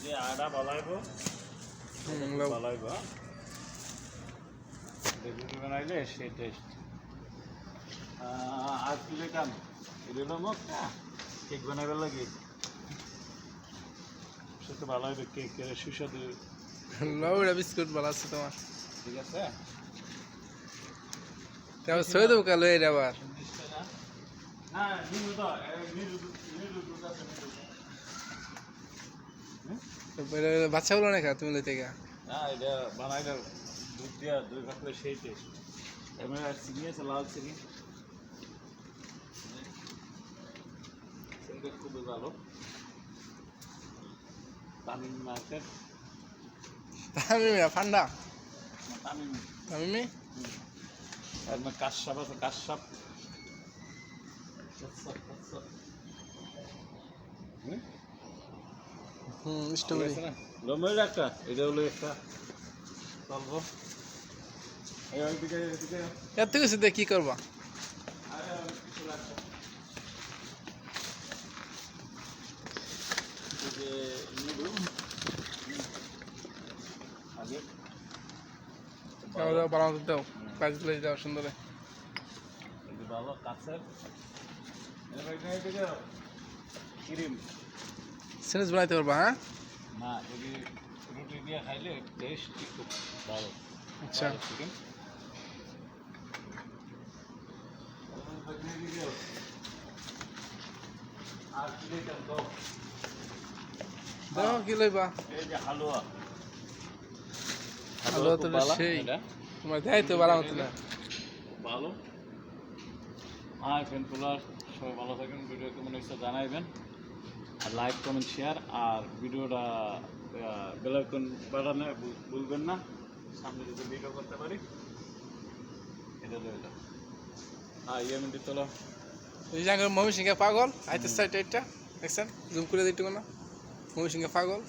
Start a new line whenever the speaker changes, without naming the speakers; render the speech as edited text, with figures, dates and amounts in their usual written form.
যে আটা বালাইব বালাইব রুটি বানাইলে সেই টেস্ট আর কি লেখাম এগুলো মোক কেক বানাইবার লাগে সেটা ভালো হবে কেকের সুস্বাদু
লউড়া বিস্কুট বানাচ্ছে তোমার
ঠিক আছে
তাহলে ছয় দেবো কালো এর আবার
না নিরু তো নিরু দুধ আছে
বাচ্চাগুলো না খা তুমি লইতে গা
না এটা বানাইলে দুধ দিয়া দই কাটলে সেই টেস্ট এমনি চিনি আছে লাল চিনি চিনিটা খুবই ভালো তামিম মার্কেট
তামিমি ফান্ডা
তামিম
তামিমি
এর কাশসাপ আছে কাশসাপ
স্ট্রবেরি
লম্বের একটা এটা হলো একটা চলবো এইদিকে
এত কিছু দিয়ে কি করবা
কিছু লাগছে যে নিবু আগে
বানাতে দাও কাজ তুলে দাও সুন্দর
একটু ভালো কাছের ক্রিম
স্যান্ডউইচ বানাইতে পারবা হ্যাঁ
না যদি রুটি দিয়ে খাইলে টেস্টই খুব ভালো
আচ্ছা
চিকেন আর কি লেখাম তো
দাও কি লইবা
এই যে হালুয়া
হালুয়া তো
খুব ভালো,
সেই
এটা
তোমার দেয় তো বানাতে না
ভালো ফ্রেন্ড ফুলার সবাই ভালো থাকেন ভিডিও কেমন হয়েছে জানাইবেন আর লাইক কমেন্ট শেয়ার আর ভিডিওটা বেলাইকন বাড়ানো ভুলবেন না সামনে যদি ভিডিও করতে পারি এটা রইল ইয়ামিন দিতলা
এই জায়গায় মমি সিংহে পাগল আইতে সাইড এটা দেখছেন জুম করে দিতে না মমি সিংহে পাগল